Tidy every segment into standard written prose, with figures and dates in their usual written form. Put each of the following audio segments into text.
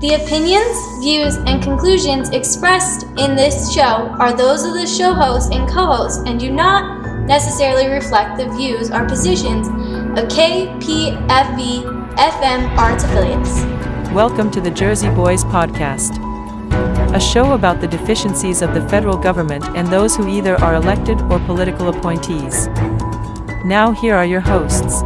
The opinions, views, and conclusions expressed in this show are those of the show host and co-host and do not necessarily reflect the views or positions of KPFV FM or its affiliates. Welcome to the Jersey Boys Podcast, a show about the deficiencies of the federal government and those who either are elected or political appointees. Now here are your hosts.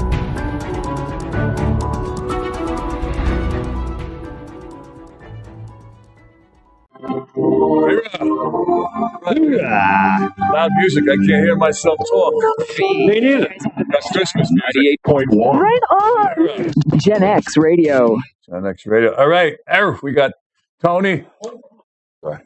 Loud music, I can't hear myself talk. Me neither. That's Christmas music. 98.1. Right on. Gen X Radio. Gen X Radio. All right, we got Tony. Sorry.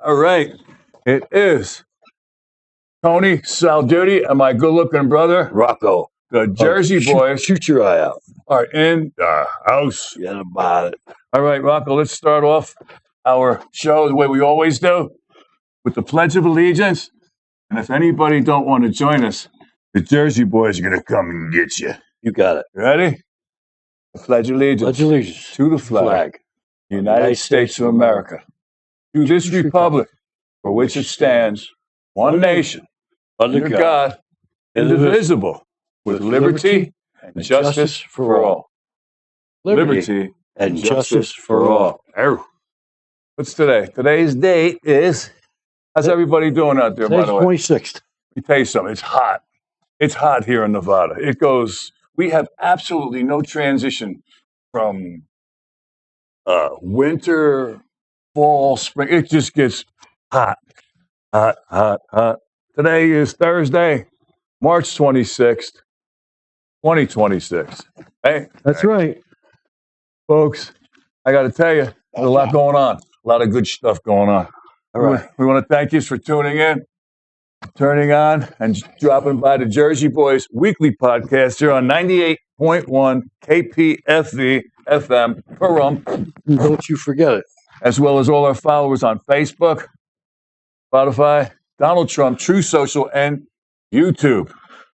All right. It is Tony Salduti and my good-looking brother, Rocco. the Jersey Boys, Shoot your eye out. are in the house. Forget about it. All right, Rocco, let's start off our show the way we always do, with the Pledge of Allegiance. And if anybody don't want to join us, the Jersey Boys are going to come and get you. You got it. Ready? The Pledge of Allegiance. Pledge allegiance to the flag, United States of America, to this republic for which it stands, one nation, under God, indivisible, with liberty and justice for all. Liberty and justice for all. Arr. What's today? Today's date is, how's everybody doing out there, by Today's the way? 26th. Let me tell you something, it's hot. It's hot here in Nevada. We have absolutely no transition from winter, fall, spring. It just gets hot, hot, hot, hot. Today is Thursday, March 26th, 2026. Hey, That's right. folks, I got to tell you, there's a lot going on, a lot of good stuff going on. All right. We want to thank you for tuning in, turning on, and dropping by the Jersey Boys weekly podcast here on 98.1 KPFV FM, Pahrump, Don't you forget it. as well as all our followers on Facebook, Spotify, Donald Trump, True Social, and YouTube.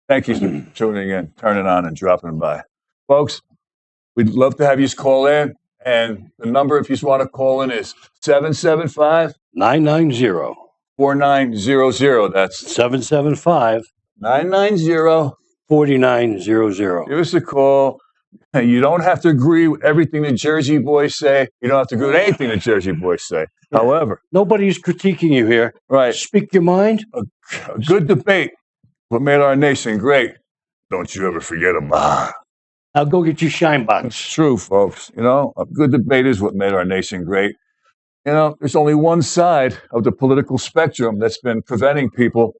Thank you for tuning in, turning on, and dropping by. Folks, we'd love to have you call in, and the number, if you want to call in, is 775 990 4900. That's 775 990. 4900. Give us a call. And you don't have to agree with everything the Jersey Boys say. You don't have to agree with anything the Jersey Boys say. However, Nobody's critiquing you here. right, Speak your mind. a good debate, what made our nation great. Don't you ever forget about it. I'll go get you shine It's box. true, folks. You know, a good debate is what made our nation great. You know, there's only one side of the political spectrum that's been preventing people,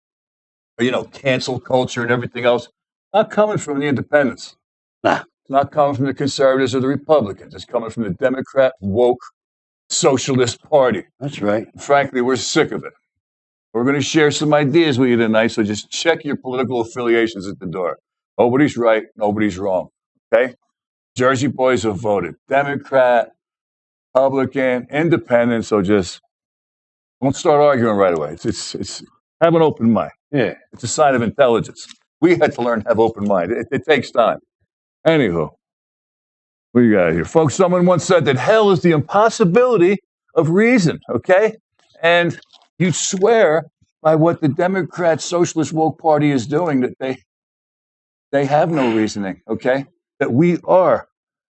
cancel culture and everything else, not coming from the independents. Nah. It's not coming from the conservatives or the Republicans. It's coming from the Democrat, woke, socialist party. That's right. Frankly, we're sick of it. We're going to share some ideas with you tonight, so just check your political affiliations at the door. Nobody's right, nobody's wrong. Okay? Jersey Boys have voted Democrat, Republican, Independent, so just don't start arguing right away. It's have an open mind. Yeah. It's a sign of intelligence. We had to learn to have open mind. It takes time. Anywho, what do you got here? Folks, someone once said that hell is the impossibility of reason, okay? And you swear by what the Democrat Socialist Woke Party is doing that they have no reasoning, okay? That we are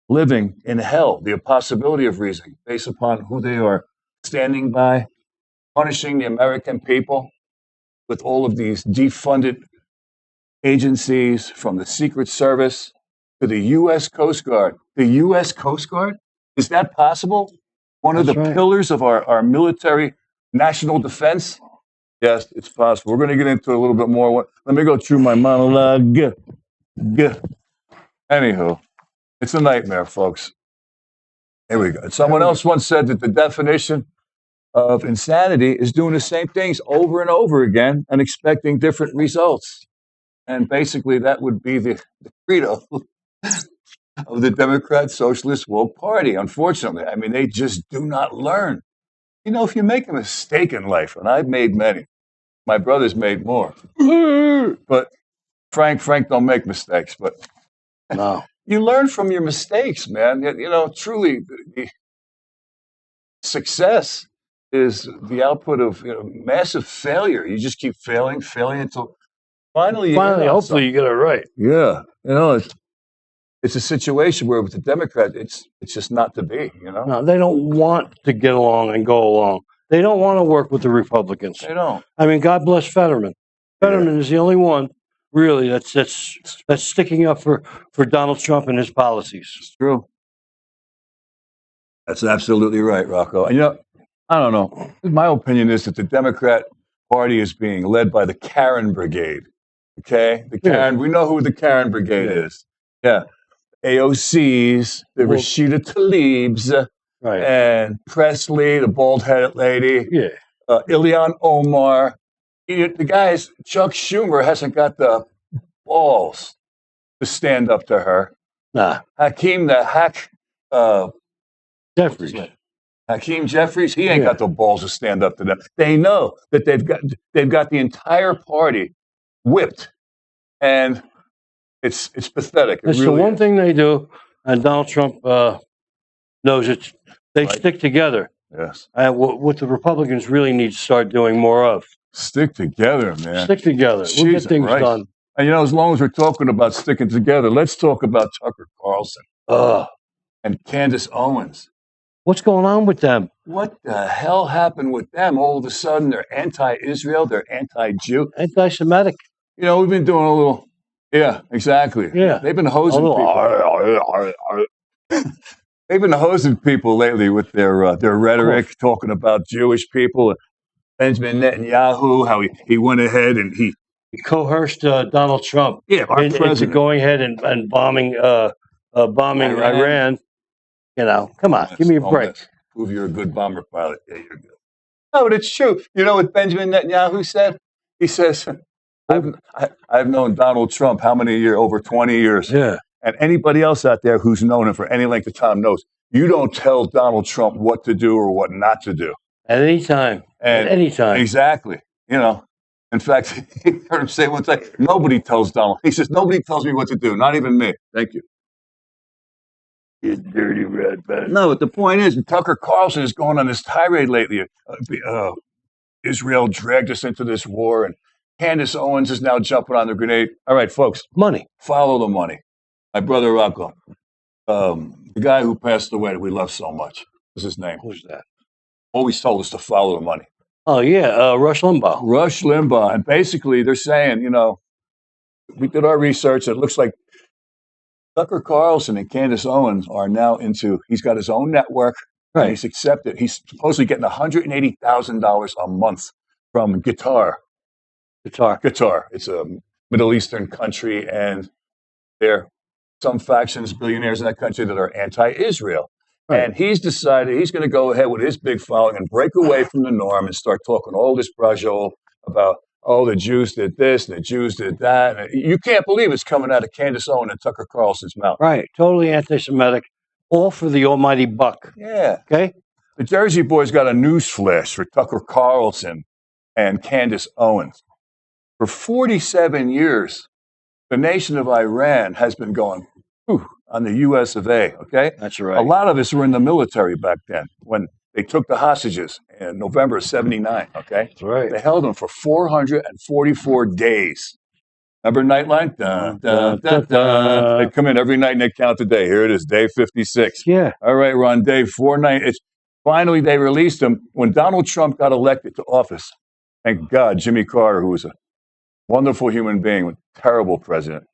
living in hell, the impossibility of reasoning, based upon who they are standing by, punishing the American people with all of these defunded agencies, from the Secret Service to the U.S. Coast Guard. The U.S. Coast Guard? Is that possible? One of That's the right. pillars of our military national defense? Yes, it's possible. We're going to get into it a little bit more. Let me go through my monologue. Anywho, it's a nightmare, folks. Here we go. Someone else once said that the definition of insanity is doing the same things over and over again and expecting different results. And basically, that would be the credo of the Democrat Socialist Woke Party, unfortunately. I mean, they just do not learn. You know, if you make a mistake in life, and I've made many, my brother's made more, but Frank don't make mistakes, but No. you learn from your mistakes, man. You know, truly, the success is the output of massive failure. You just keep failing until finally, Hopefully you get it right. yeah, it's a situation where with the Democrat, it's just not to be. No, they don't want to get along and go along. They don't want to work with the Republicans. They don't. I mean, God bless Fetterman. Fetterman is the only one, really, that's sticking up for Donald Trump and his policies. It's true. That's absolutely right, Rocco. And I don't know. My opinion is that the Democrat Party is being led by the Karen Brigade. Okay, the Karen. We know who the Karen Brigade is. Yeah, AOC's, the Rashida Tlaibs, Right. and Presley, the bald-headed lady. Yeah. Ilhan Omar. The guys, Chuck Schumer hasn't got the balls to stand up to her. Nah. Hakeem the Hack. Jeffries. Hakeem Jeffries, he ain't Yeah. got the balls to stand up to them. They know that they've got the entire party whipped, and it's pathetic. It's really the one is. thing they do, and Donald Trump knows it. They Right. stick together. Yes, And what the Republicans really need to start doing more of. stick together, man. Stick together. We'll Jesus get things Christ. done. And as long as we're talking about sticking together, let's talk about Tucker Carlson and Candace Owens. What's going on with them? What the hell happened with them? All of a sudden, they're anti-Israel, they're anti-Jew. Anti-Semitic. We've been doing a little. Yeah, exactly. Yeah. They've been hosing people. They've been hosing people lately with their rhetoric, talking about Jewish people. Benjamin Netanyahu, how he went ahead and he coerced Donald Trump our into president. going ahead and bombing Iran. Come on, give me a break. Prove you're a good bomber pilot. Yeah, you're good. No, but it's true. You know what Benjamin Netanyahu said? He says, I've known Donald Trump how many years? Over 20 years. Yeah. And anybody else out there who's known him for any length of time knows you don't tell Donald Trump what to do or what not to do. At any time. And At any time. Exactly. In fact, he heard him say one time, nobody tells Donald. He says, nobody tells me what to do, not even me. Thank you. You dirty red bastard. No, but the point is, Tucker Carlson is going on this tirade lately. Israel dragged us into this war, and Candace Owens is now jumping on the grenade. All right, folks, Money. follow the money. My brother Rocco, the guy who passed away that we love so much, what's his name? Who's that? Always told us to follow the money. Oh, yeah, Rush Limbaugh. Rush Limbaugh. And basically, they're saying, we did our research. It looks like Tucker Carlson and Candace Owens are now he's got his own network. Right. And he's accepted. He's supposedly getting $180,000 a month from Qatar. Qatar. It's a Middle Eastern country, and there are some factions, billionaires in that country that are anti-Israel. Right. And he's decided he's going to go ahead with his big following and break away from the norm and start talking all this brajol about, the Jews did this and the Jews did that. And you can't believe it's coming out of Candace Owens and Tucker Carlson's mouth. Right. Totally anti-Semitic. All for the almighty buck. Yeah. Okay? The Jersey Boys got a news flash for Tucker Carlson and Candace Owens. For 47 years, the nation of Iran has been going on the U.S. of A., okay? That's right. A lot of us were in the military back then when they took the hostages in November of 79, okay? That's right. They held them for 444 days. Remember Nightline? Dun, dun, dun, dun. They'd come in every night and they'd count the day. Here it is, day 56. Yeah. All right, we're on day 490. Finally, they released him when Donald Trump got elected to office. Thank God, Jimmy Carter, who was a wonderful human being, a terrible president,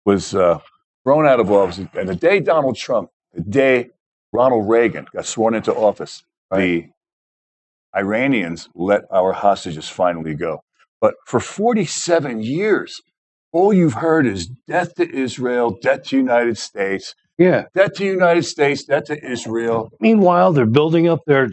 was thrown out of office. And the day Ronald Reagan got sworn into office, the Iranians let our hostages finally go. But for 47 years, all you've heard is death to Israel, death to United States, Yeah. death to United States, death to Israel. Meanwhile, they're building up their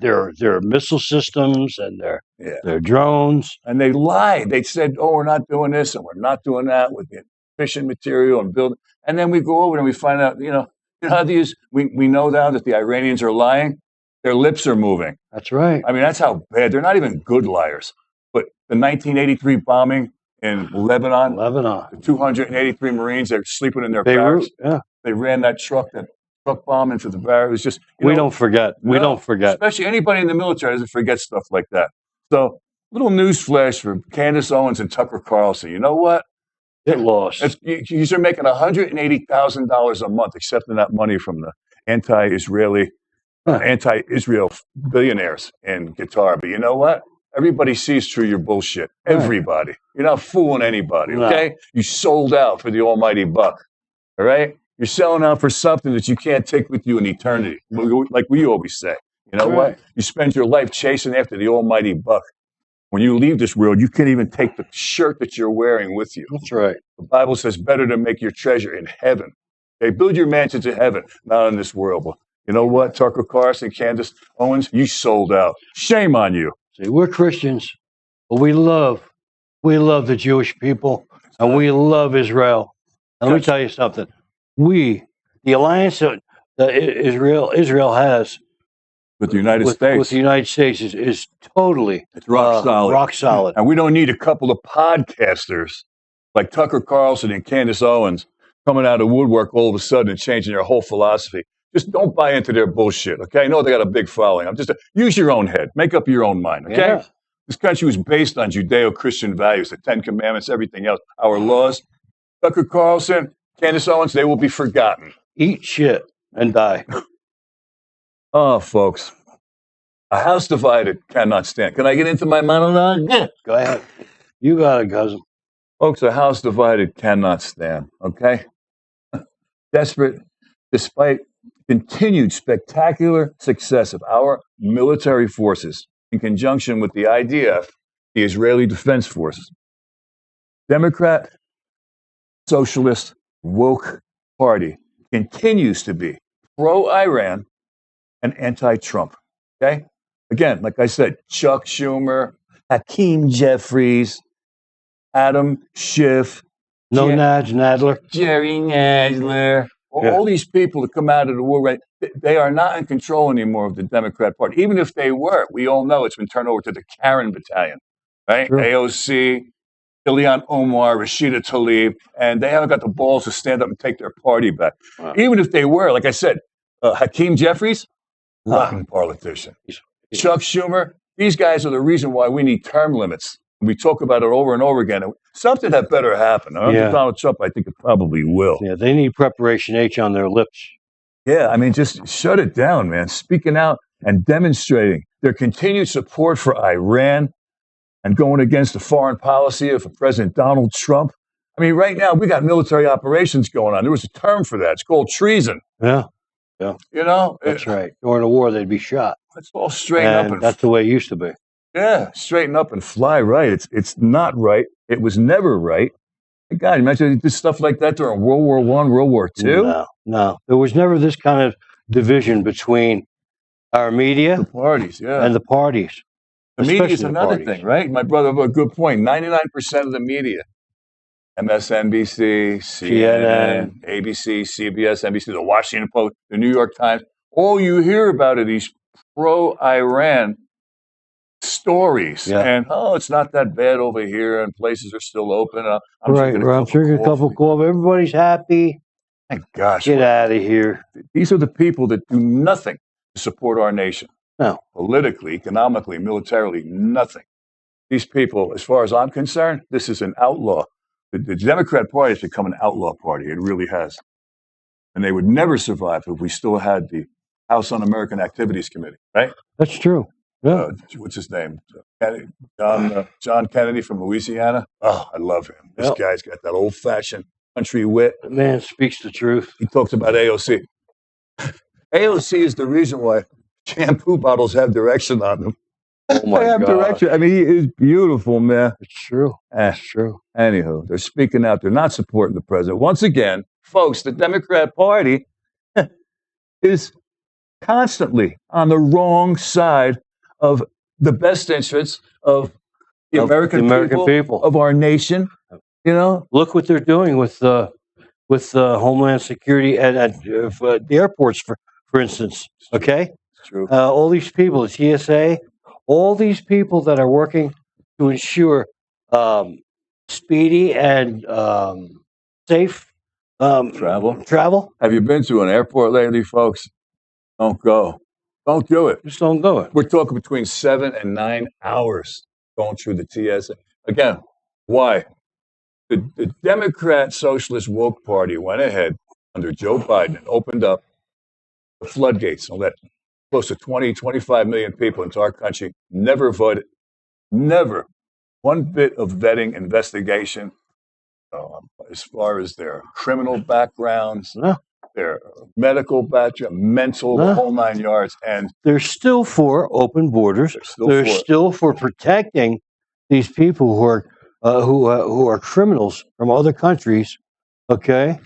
missile systems and Yeah. their drones. And they lied. They said, oh, we're not doing this and we're not doing that with the fission material and building. And then we go over and we find out, you know how these, we know now that the Iranians are lying. Their lips are moving. That's right. I mean, that's how bad. They're not even good liars. But the 1983 bombing in Lebanon, Lebanon, the 283 Marines, they're sleeping in their Beirut. barracks. Yeah. They ran that truck bomb into the barracks. It was just, We don't forget. We no, don't forget. Especially anybody in the military doesn't forget stuff like that. So, little news flash for Candace Owens and Tucker Carlson. You know what? Get lost. You're making $180,000 a month, accepting that money from the anti-Israel billionaires in Qatar. But you know what? Everybody sees through your bullshit. Everybody. You're not fooling anybody, okay? No. You sold out for the almighty buck, all right? You're selling out for something that you can't take with you in eternity, like we always say. You know what? You spend your life chasing after the almighty buck. When you leave this world, you can't even take the shirt that you're wearing with you. That's right. The Bible says better to make your treasure in heaven. Okay, build your mansions in heaven, not in this world. Well, you know what, Tucker Carlson, Candace Owens, you sold out. Shame on you. See, we're Christians, but we love the Jewish people, and we love Israel. And let me tell you something. The alliance that Israel has with the United States. With the United States is totally it's rock solid. Rock solid. And we don't need a couple of podcasters like Tucker Carlson and Candace Owens coming out of woodwork all of a sudden and changing their whole philosophy. Just don't buy into their bullshit, okay? I know they got a big following. Use your own head. Make up your own mind, okay? Yeah. This country was based on Judeo-Christian values, the Ten Commandments, everything else, our laws. Tucker Carlson, Candace Owens, they will be forgotten. Eat shit and die. Oh, folks, a house divided cannot stand. Can I get into my monologue? Yeah. Go ahead. You got it, cousin. Folks, a house divided cannot stand, okay? Desperate, despite continued spectacular success of our military forces in conjunction with the IDF, the Israeli Defense Forces, Democrat, Socialist, woke party continues to be pro-Iran and anti-Trump. Okay? Again, like I said, Chuck Schumer, Hakeem Jeffries, Adam Schiff, Nadler, Jerry Nadler, all these people that come out of the war, right? They are not in control anymore of the Democrat Party. Even if they were, we all know it's been turned over to the Karen Battalion, right? Sure. AOC, Ilhan Omar, Rashida Tlaib, and they haven't got the balls to stand up and take their party back. Wow. Even if they were, like I said, Hakeem Jeffries, rotten politician. Chuck Schumer, these guys are the reason why we need term limits. We talk about it over and over again. Something had better happen. Donald Trump, I think it probably will. Yeah, they need preparation H on their lips. Yeah, I mean, just shut it down, man. Speaking out and demonstrating their continued support for Iran and going against the foreign policy of President Donald Trump. I mean, right now, we got military operations going on. There was a term for that. It's called treason. Yeah. Yeah. You know? That's right. During the war, they'd be shot. Let's all straighten up. And that's the way it used to be. Yeah, straighten up and fly right. It's not right. It was never right. God, imagine this stuff like that during World War I, World War II? No. There was never this kind of division between our media the parties, and the parties. The media is another thing, right? My brother had a good point. 99% of the media, MSNBC, CNN, ABC, CBS, NBC, the Washington Post, the New York Times, all you hear about are these pro-Iran stories. Yeah. And, it's not that bad over here and places are still open. I'm drinking a cup of coffee. Everybody's happy. Thank gosh. Get out of here. These are the people that do nothing to support our nation. No. Politically, economically, militarily, nothing. These people, as far as I'm concerned, this is an outlaw. The Democrat Party has become an outlaw party. It really has. And they would never survive if we still had the House Un-American Activities Committee, right? That's true. Yeah. What's his name? John Kennedy from Louisiana. Oh, I love him. This guy's got that old-fashioned country wit. The man speaks the truth. He talks about AOC. AOC is the reason why shampoo bottles have direction on them. Oh my They have God. direction. I mean, he is beautiful, man. It's true. Eh, It's true. Anywho, they're speaking out. They're not supporting the president. Once again, folks, the Democrat Party is constantly on the wrong side of the best interests of the Of American, the American people. of our nation. You know, Look what they're doing with Homeland Security at the airports, for instance. Okay, it's true. all these people, the TSA, all these people that are working to ensure speedy and safe Travel. Have you been to an airport lately, folks? Don't go. Don't do it. Just don't go it. We're talking between 7 and 9 hours going through the TSA. Again, why? The Democrat Socialist Woke Party went ahead under Joe Biden and opened up the floodgates and let close to 20, 25 million people into our country never voted, never one bit of vetting investigation as far as their criminal backgrounds, No. their medical background, mental, the No. whole 9 yards. And They're still for open borders. they're They're still for protecting these people who are criminals from other countries. Okay,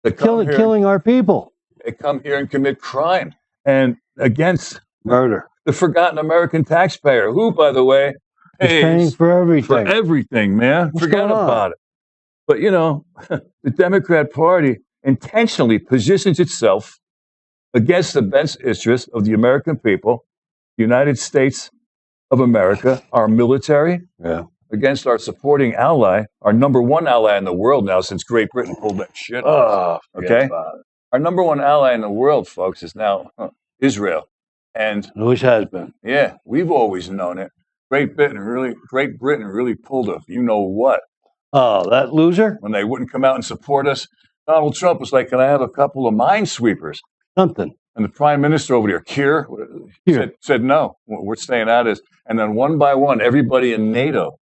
they come here, killing our people. they come here and commit crime and against Murder. the forgotten American taxpayer, who, by the way, He's paying pays for everything. for everything, man. What's Forget going on? about it. But, you know, the Democrat Party intentionally positions itself against the best interests of the American people, the United States of America, our military, Yeah. against our supporting ally, our number one ally in the world now since Great Britain pulled that shit off. Forget Okay? about it. Our number one ally in the world, folks, is now Israel. And It always has been. yeah, we've always known it. Great Britain really pulled a you know what Oh, that loser? when they wouldn't come out and support us. Donald Trump was like, "Can I have a couple of minesweepers?" Something. And the Prime Minister over there, Keir, said no. We're staying out of this. And then one by one, everybody in NATO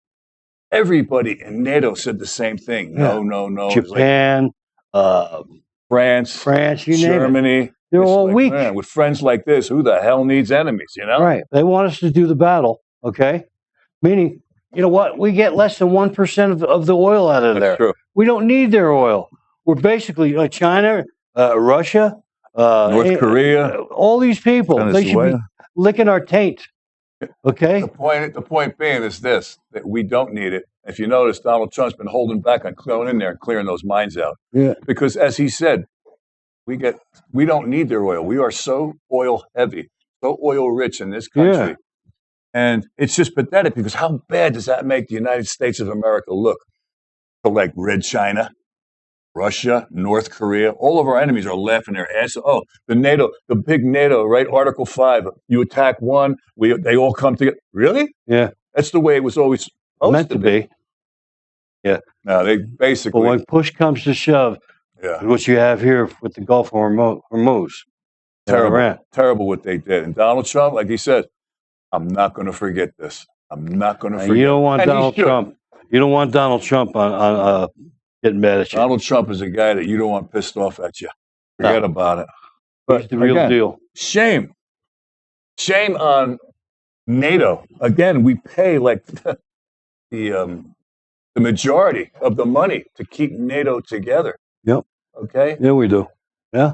said the same thing. No, no, no. It was like Japan, France, you name it. Germany. They're It's all like, weak. man, with friends like this, who the hell needs enemies? You know? Right. They want us to do the battle. Okay. Meaning, you know what? We get less than 1% of the oil out of there. That's true. We don't need their oil. We're basically China, Russia, North Korea, all these people. They should be Venezuela. licking our taint. Okay. The point being is this: that we don't need it. If you notice, Donald Trump's been holding back on going in there and clearing those mines out. Yeah. Because as he said, we don't need their oil. We are so oil heavy, so oil rich in this country. Yeah. And it's just pathetic because how bad does that make the United States of America look? So like Red China, Russia, North Korea, all of our enemies are laughing their ass. Oh, the big NATO, right? Article 5, you attack one, they all come together. Really? Yeah. That's the way it was always supposed Meant to be. No, they But basically, when push comes to shove, yeah, what you have here with the Gulf of Hormuz, terrible, Iran. terrible what they did. And Donald Trump, like he said, I'm not going to forget this. I'm not going to And forget. you don't want And he Donald should. Trump. You don't want Donald Trump on getting mad at you. Donald Trump is a guy that you don't want pissed off at you. Forget No. about it. He's the real again, deal. Shame on NATO. Again, we pay like the majority of the money to keep NATO together. Yep. Okay. Yeah, we do. Yeah.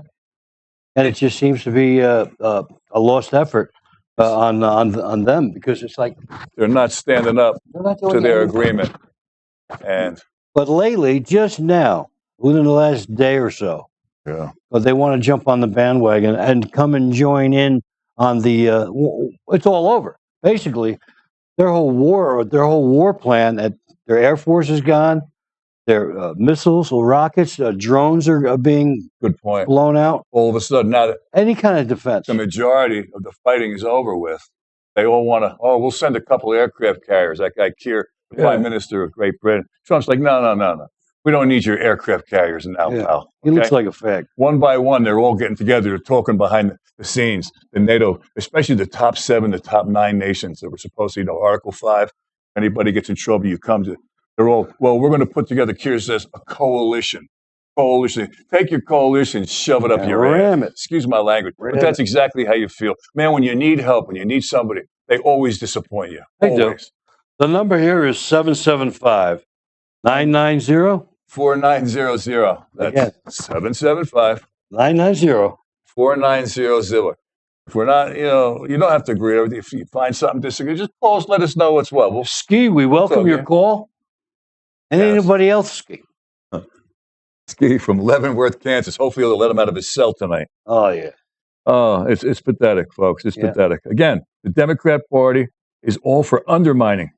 And it just seems to be a lost effort on them because it's like They're not standing up they're not doing to their anything. agreement. And But lately, just now, within the last day or so, yeah, they want to jump on the bandwagon and come and join in on the. It's all over. Basically, their whole war plan. Their air force is gone. Their missiles, rockets, drones are being good point. blown out. All of a sudden, now that Any kind of defense. the majority of the fighting is over with, they all want to, we'll send a couple aircraft carriers. That guy Keir, the Prime Minister of Great Britain. Trump's like, no. We don't need your aircraft carriers now, Yeah. pal. He looks Okay? like a fag. One by one, they're all getting together, they're talking behind the scenes. The NATO, especially the top 7, the top 9 nations that were supposed to, Article 5, anybody gets in trouble, you come to, they're all, well, we're going to put together, Keir says, a coalition. Take your coalition, shove it up Yeah, your ass. ram it. Excuse my language, Ram but that's exactly how you feel. Man, when you need help, when you need somebody, they always disappoint you. They do. Always. The number here is 775-990. 4900. That's Again. 775 990. 4900. If we're not, you don't have to agree with everything. If you find something disagree, just call us, let us know what's what. We'll Ski, we welcome your okay. call. And Yes. anybody else, Ski. Ski from Leavenworth, Kansas. Hopefully they'll let him out of his cell tonight. Oh, yeah. Oh, it's pathetic, folks. It's pathetic. Again, the Democrat Party is all for undermining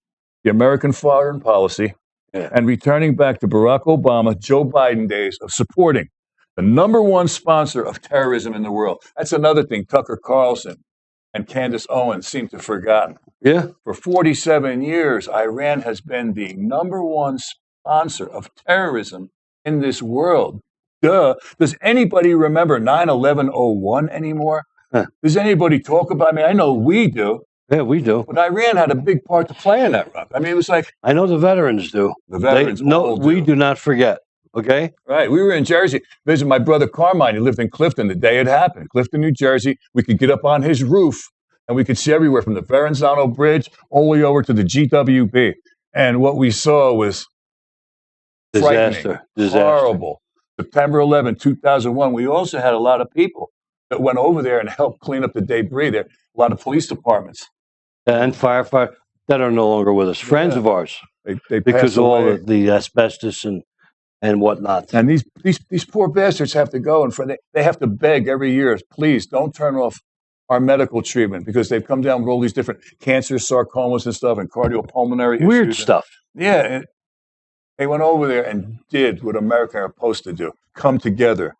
the American foreign policy and returning back to Barack Obama, Joe Biden days of supporting the number one sponsor of terrorism in the world. That's another thing Tucker Carlson and Candace Owens seem to have forgotten. Yeah. For 47 years, Iran has been the number one sponsor of terrorism in this world. Duh. Does anybody remember 9/11/01 anymore? Huh. Does anybody talk about? I mean, I know we do, Yeah, we do. but Iran had a big part to play in that, Rob. I mean, it was like I know the veterans do. the veterans. No, all we do not forget. Okay? Right. We were in Jersey visiting my brother Carmine. He lived in Clifton the day it happened. Clifton, New Jersey. We could get up on his roof and we could see everywhere from the Verrazano Bridge all the way over to the GWB. And what we saw was frightening, horrible. September 11, 2001. We also had a lot of people that went over there and helped clean up the debris there. A lot of police departments. And firefighters that are no longer with us. Friends of ours. They Because passed of all away. the asbestos and whatnot. And these poor bastards have to go and they have to beg every year, please don't turn off our medical treatment because they've come down with all these different cancers, sarcomas and stuff, and cardiopulmonary Weird issues. stuff. Yeah, and they went over there and did what America are supposed to do: come together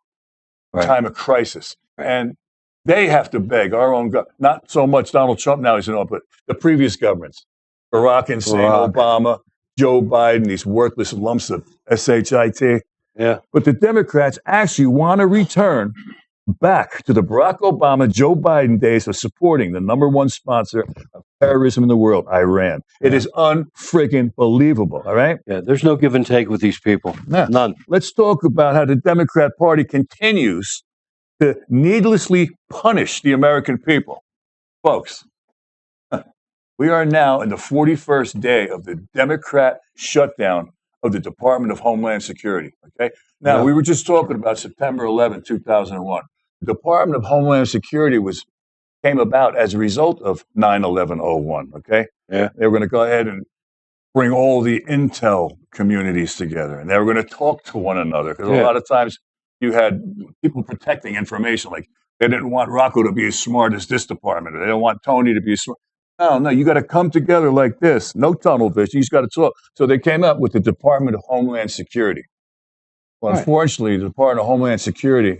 in Right. time of crisis. And they have to beg our own not so much Donald Trump now, but the previous governments, Barack Hussein, Obama, Joe Biden, these worthless lumps of shit. Yeah. But the Democrats actually want to return back to the Barack Obama, Joe Biden days of supporting the number one sponsor of terrorism in the world, Iran. It is unfriggin' believable, all right? Yeah. There's no give and take with these people. Yeah. None. Let's talk about how the Democrat Party continues to needlessly punish the American people. Folks, we are now in the 41st day of the Democrat shutdown of the Department of Homeland Security. Okay. Now, we were just talking about September 11, 2001. The Department of Homeland Security came about as a result of 9/11/01. Okay. Yeah. They were going to go ahead and bring all the intel communities together, and they were going to talk to one another because a lot of times you had people protecting information, like they didn't want Rocco to be as smart as this department, or they don't want Tony to be as smart. No, you got to come together like this. No tunnel vision. You just got to talk. So they came up with the Department of Homeland Security. Well, unfortunately, the Department of Homeland Security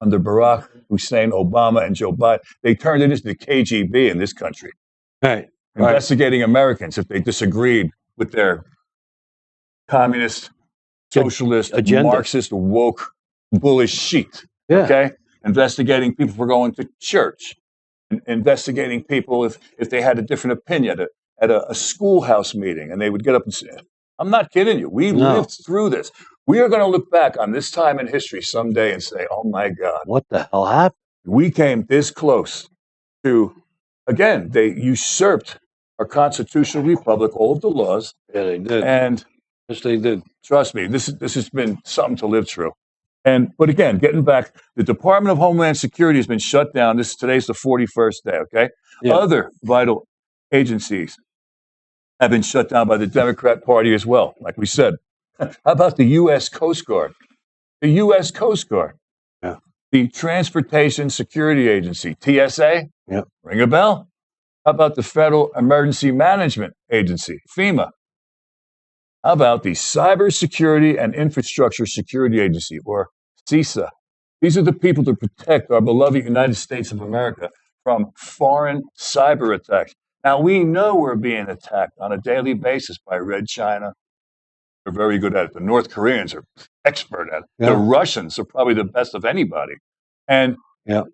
under Barack Hussein, Obama, and Joe Biden, they turned it into the KGB in this country, Right. investigating Americans if they disagreed with their communist, socialist, Agenda. Marxist, woke, bullish shit. Yeah. Okay? Investigating people for going to church. Investigating people if they had a different opinion at a schoolhouse meeting, and they would get up and say, I'm not kidding you. We lived through this. We are going to look back on this time in history someday and say, oh my God. What the hell happened? We came this close to, again, they usurped our constitutional republic, all of the laws. Yeah, they did. And Yes, they did. trust me, this has been something to live through. But again, getting back, the Department of Homeland Security has been shut down. Today's the 41st day, okay? Yeah. Other vital agencies have been shut down by the Democrat Party as well, like we said. How about the U.S. Coast Guard? The U.S. Coast Guard. Yeah. The Transportation Security Agency, TSA? Yeah. Ring a bell? How about the Federal Emergency Management Agency, FEMA? How about the Cybersecurity and Infrastructure Security Agency, or CISA? These are the people to protect our beloved United States of America from foreign cyber attacks. Now, we know we're being attacked on a daily basis by Red China. They're very good at it. The North Koreans are expert at it. Yeah. The Russians are probably the best of anybody. And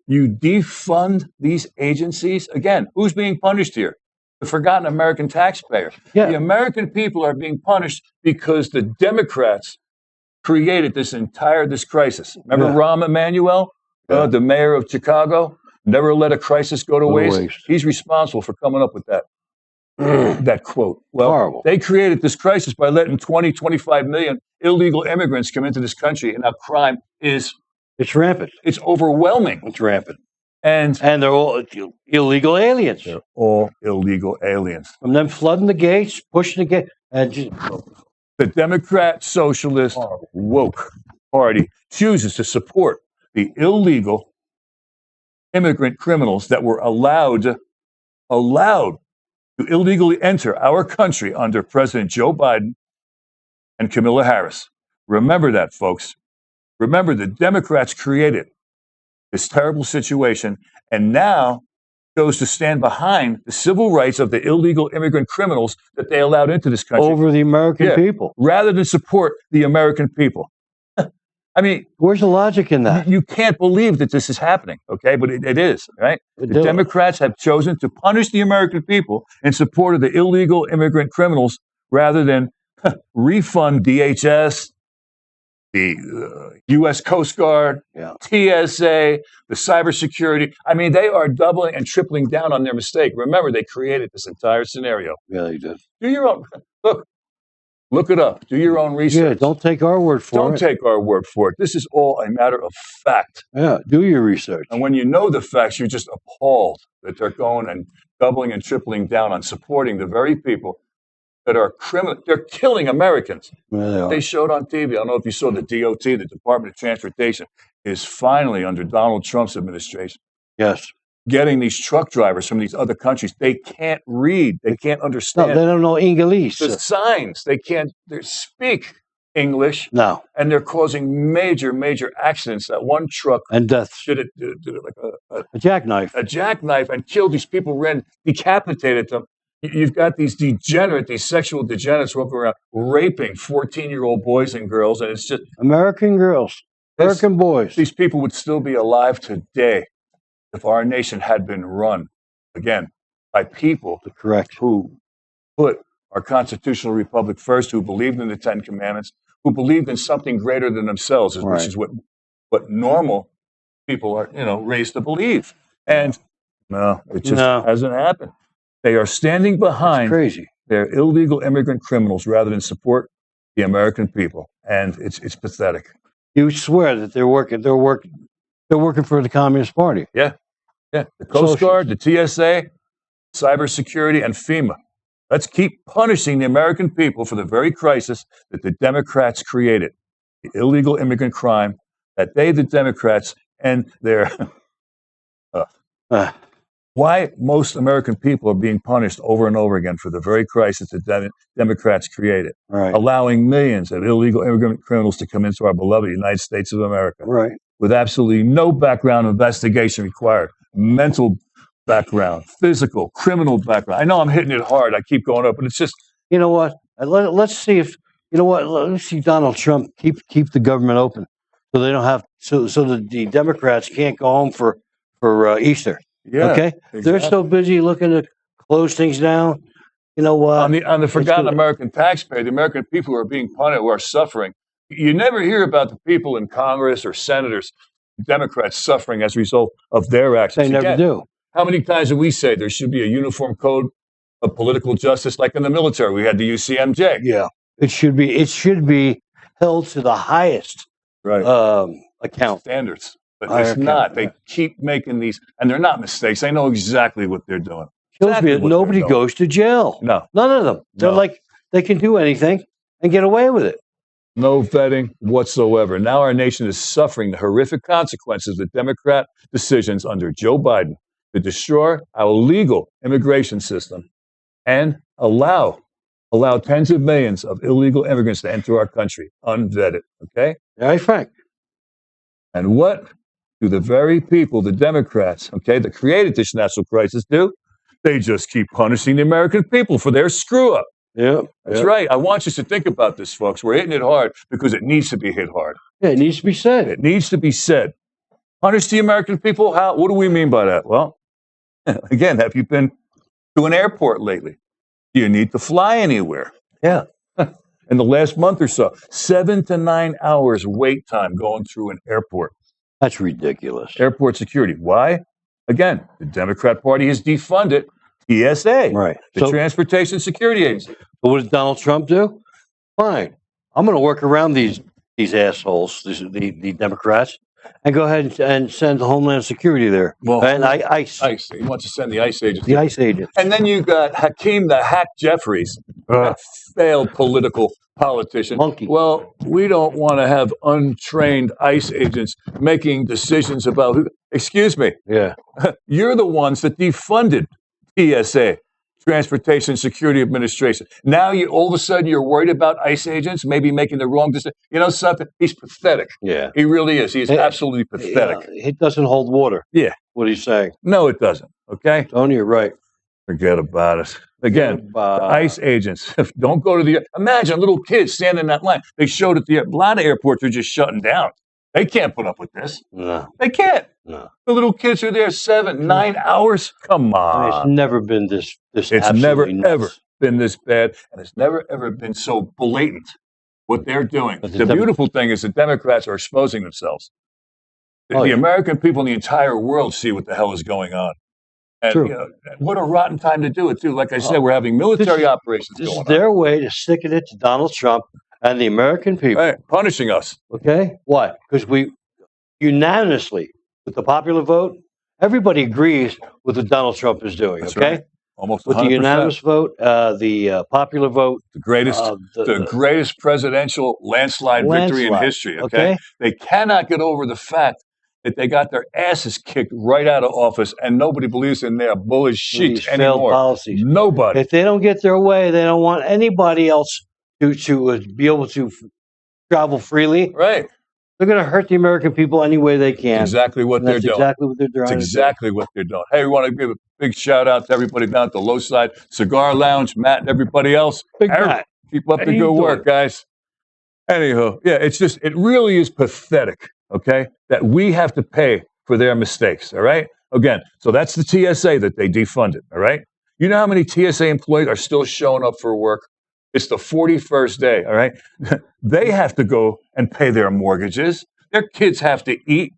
you defund these agencies. Again, who's being punished here? The forgotten American taxpayer. Yeah. The American people are being punished because the Democrats created this crisis. Remember Rahm Emanuel, the mayor of Chicago? never let a crisis go to waste. He's responsible for coming up with that quote. Well, Horrible. they created this crisis by letting 20, 25 million illegal immigrants come into this country, and now crime is It's rampant. it's overwhelming. It's rampant. And And they're all illegal aliens. they're all illegal aliens. From them flooding the gates, pushing the gate, and just, The Democrat Socialist woke party chooses to support the illegal immigrant criminals that were allowed to illegally enter our country under President Joe Biden and Kamala Harris. Remember that, folks. Remember, the Democrats created this terrible situation and now chose to stand behind the civil rights of the illegal immigrant criminals that they allowed into this country over the American Yeah. people. rather than support the American people. I mean, Where's the logic in that? you can't believe that this is happening, okay? But it is, right? The Democrats have chosen to punish the American people in support of the illegal immigrant criminals rather than refund DHS, the U.S. Coast Guard, Yeah. TSA, the cybersecurity. I mean, they are doubling and tripling down on their mistake. Remember, they created this entire scenario. Yeah, they did. Do your own, look it up. Do your own research. Yeah, don't take our word for Don't it. take our word for it. This is all a matter of fact. Yeah, do your research. And when you know the facts, you're just appalled that they're going and doubling and tripling down on supporting the very people that are criminal. They're killing Americans. Yeah, they are. They showed on TV. I don't know if you saw the DOT, the Department of Transportation, is finally under Donald Trump's administration Yes. getting these truck drivers from these other countries. They can't read. They can't No, understand they don't know English. the signs. They can't speak English. No, And they're causing major, major accidents. That one truck and deaths. did it like A jackknife. a jackknife and killed these people, decapitated them. You've got these sexual degenerates walking around raping 14-year-old boys and girls, and it's just American girls, American boys. these people would still be alive today if our nation had been run again by people Correct. who put our constitutional republic first, who believed in the Ten Commandments, who believed in something greater than themselves, Right. which is what normal people are, raised to believe. And no, it just No. hasn't happened. They are standing behind Crazy. their illegal immigrant criminals rather than support the American people, and it's pathetic. You swear that they're working for the Communist Party. Yeah, the Coast Guard, the TSA, cybersecurity, and FEMA. Let's keep punishing the American people for the very crisis that the Democrats created, the illegal immigrant crime that they, the Democrats, and their Ah, why most American people are being punished over and over again for the very crisis that Democrats created, right. allowing millions of illegal immigrant criminals to come into our beloved United States of America Right. with absolutely no background investigation required, mental background, physical, criminal background. I know I'm hitting it hard. I keep going up, but it's just, You know what? Let's see if let's see Donald Trump keep the government open so they don't have so that the Democrats can't go home for Easter. yeah. Okay, they're exactly. so busy looking to close things down. You know what? On the forgotten good. American taxpayer, the American people who are being punished, who are suffering. You never hear about the people in Congress or senators, Democrats suffering as a result of their actions. They never Again, do. how many times do we say there should be a uniform code of political justice, like in the military? We had the UCMJ. Yeah, it should be held to the highest Right. account. Standards. But Higher it's not. account, They yeah. keep making these, and they're not mistakes. They know exactly what they're doing. Kills Exactly me what that they're nobody doing. goes to jail. No. None of them. They're No. like they can do anything and get away with it. No vetting whatsoever. Now our nation is suffering the horrific consequences of Democrat decisions under Joe Biden to destroy our legal immigration system and allow tens of millions of illegal immigrants to enter our country unvetted. Okay? Right, Frank? And what do the very people, the Democrats, okay, that created this national crisis do? They just keep punishing the American people for their screw up. Yeah, That's right. I want you to think about this, folks. We're hitting it hard because it needs to be hit hard. Yeah, it needs to be said. It needs to be said. Punish the American people? How? What do we mean by that? Well, again, have you been to an airport lately? Do you need to fly anywhere? Yeah. In the last month or so, 7 to 9 hours wait time going through an airport. That's ridiculous. Airport security. Why? Again, the Democrat Party has defunded TSA, Right. the So, Transportation Security Agency. what does Donald Trump do? Fine. I'm going to work around these assholes, the Democrats, and go ahead and send Homeland Security there. Well, And ICE, ICE. He wants to send the ICE agents. the ICE agent. And then you got Hakeem the Hack Jeffries, that failed political politician. Monkey. Well, we don't want to have untrained ICE agents making decisions about who. Excuse me, Yeah. you're the ones that defunded TSA, Transportation Security Administration. Now you all of a sudden you're worried about ICE agents maybe making the wrong decision. You know something? He's pathetic. Yeah. He really is. He's Hey, absolutely pathetic. It doesn't hold water. Yeah. What he's saying. No, it doesn't. Okay, Tony, you're right. forget about it. Again, the ICE agents don't go to the. Imagine little kids standing in that line. They showed at a lot of airports are just shutting down. They can't put up with this. No. They can't. No. The little kids are there 7, 9 hours. Come I mean, on. it's never been this. It's absolutely never nuts. ever been this bad, and it's never ever been so blatant what they're doing. But The beautiful thing is the Democrats are exposing themselves. Oh, The yeah. American people in the entire world see what the hell is going on. And True. you know, what a rotten time to do it too. Like I said, we're having military operations This going is on. their way to stick it to Donald Trump and the American people. Right, punishing us. Okay? Why? Because we unanimously, with the popular vote, everybody agrees with what Donald Trump is doing. That's Okay? right. Almost With 100%. the unanimous vote, the popular vote, the greatest, the the greatest presidential landslide victory in landslide, history. Okay? okay? They cannot get over the fact that they got their asses kicked right out of office, and nobody believes in their bullshit these failed anymore. policies. Nobody. If they don't get their way, they don't want anybody else to be able to travel freely. Right. They're going to hurt the American people any way they can. Exactly what And they're that's doing. exactly what they're doing. That's exactly what they're doing. Hey, we want to give a big shout out to everybody down at the Low Side Cigar Lounge, Matt and everybody else. Big Hey, Matt. keep up How the you good doing? work, guys. Anywho, yeah, it's just, it really is pathetic, okay, that we have to pay for their mistakes, all right? Again, so that's the TSA that they defunded, all right? You know how many TSA employees are still showing up for work? It's the 41st day, all right? They have to go and pay their mortgages. Their kids have to eat,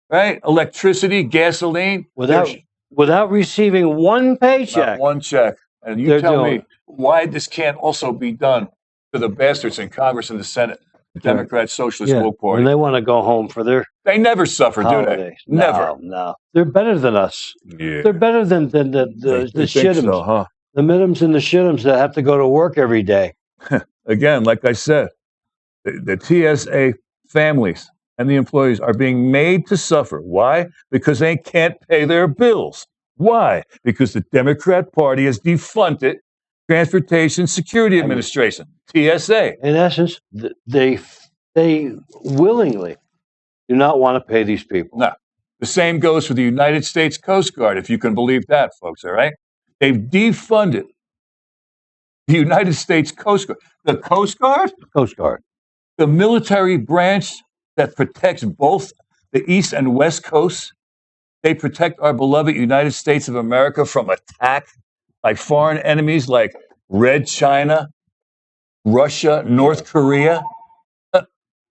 right? Electricity, gasoline. Without receiving one paycheck. Not one check. And you They're tell doing me why this can't also be done to the bastards in Congress and the Senate, the Democrat Socialist Yeah, Woke when Party. they want to go home for their They never suffer, do they? holidays. Never. No. They're better than us. Yeah. They're better than the They think shittums. so, huh? The middums and the shittums that have to go to work every day. Again, like I said, the TSA families and the employees are being made to suffer. Why? Because they can't pay their bills. Why? Because the Democrat Party has defunded Transportation Security Administration, TSA. In essence, they willingly do not want to pay these people. No. The same goes for the United States Coast Guard, if you can believe that, folks, all right? They've defunded the United States Coast Guard. The Coast Guard, Coast Guard. the military branch that protects both the East and West Coasts, they protect our beloved United States of America from attack by foreign enemies like Red China, Russia, North Korea.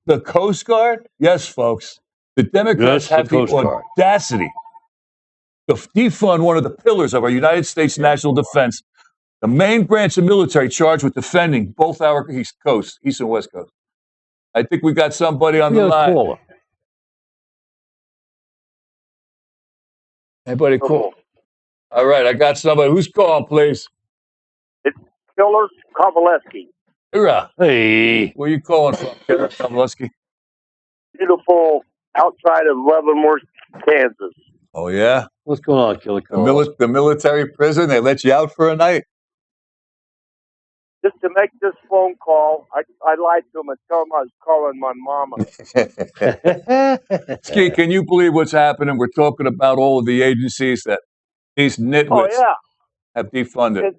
The Coast Guard? Yes, folks. The Democrats Yes, the have the Coast Guard. audacity to defund one of the pillars of our United States national defense, the main branch of military charged with defending both our East Coast, East and West Coast. I think we got somebody on the line. Caller. Anybody cool? All right, I got somebody. Who's calling, please? Killer Kovaleski. Hurrah. Hey. Where you calling from, Killer Kovaleski? Beautiful outside of Leavenworth, Kansas. Oh, yeah? What's going on, Killer The, Cole? the military prison, they let you out for a night? Just to make this phone call, I lied to him and told him I was calling my mama. Ski, can you believe what's happening? We're talking about all of the agencies that these nitwits Oh, yeah. have defunded.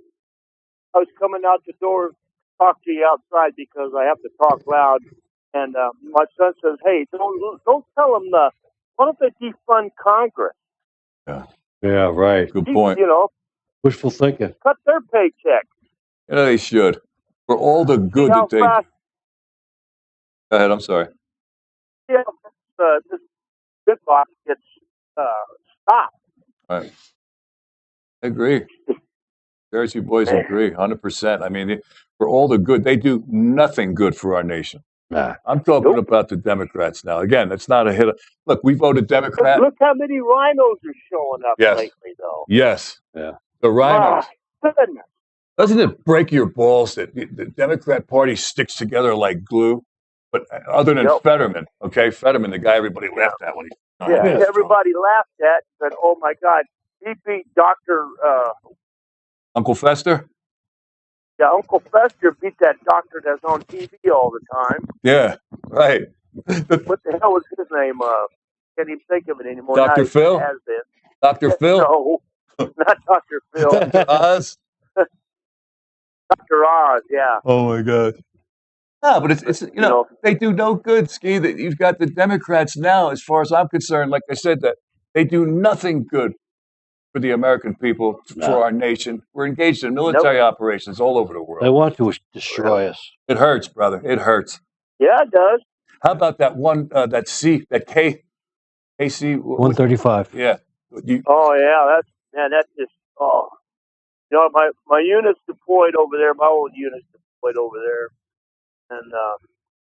I was coming out the door to talk to you outside because I have to talk loud. And my son says, hey, don't tell them why don't they defund Congress? Yeah, right. Good point. You know, Wishful thinking. cut their paycheck. You know, they should. For all the good See how that they... fast Go ahead, I'm sorry. this bit box gets stopped. Right. I agree. Jersey boys agree, 100%. I mean, for all the good, they do nothing good for our nation. Nah. I'm talking Nope. about the Democrats now. Again, that's not a hit. Look, we voted Democrat. Look how many rhinos are showing up Yes. lately, though. Yes. Yeah. The rhinos. My goodness. Doesn't it break your balls that the Democrat Party sticks together like glue? But other than Yep. Fetterman, okay? Fetterman, the guy everybody laughed at when he. Yeah, Yeah. everybody laughed at, said, "Oh my God, he beat Doctor." Uncle Fester? Yeah, Uncle Fester beat that doctor that's on TV all the time. Yeah, right. What the hell was his name? Can't even think of it anymore. Dr. Now he Phil? has been. Dr. Phil? No, not Dr. Phil. Dr. Oz? Dr. Oz. Yeah. Oh my God. No, but it's you know, they do no good, Ski. That you've got the Democrats now, as far as I'm concerned, like I said, that they do nothing good for the American people, No. for our nation. We're engaged in military operations all over the world. They want to destroy us. It hurts, brother. It hurts. Yeah, it does. How about that one, that KC? 135. Yeah. Oh yeah, that's just You know, my unit's deployed over there. My old unit's deployed over there, and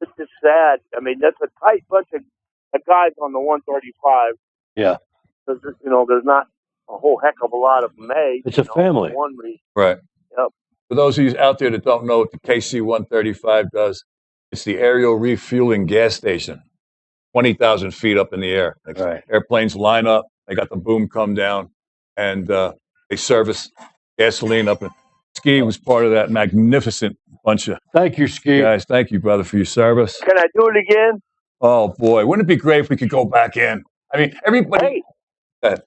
it's just sad. I mean, that's a tight bunch of guys on the 135. Yeah. Because there's not a whole heck of a lot of them made. It's a family. For one reason. Right. Yep. For those of you out there that don't know what the KC-135 does, it's the aerial refueling gas station, 20,000 feet up in the air. Right. Airplanes line up. They got the boom come down, and they service gasoline up. And Ski was part of that magnificent bunch of Thank you, Ski. guys. Thank you, brother, for your service. Can I do it again? Oh boy, wouldn't it be great if we could go back in? I mean, everybody. Hey. Go ahead.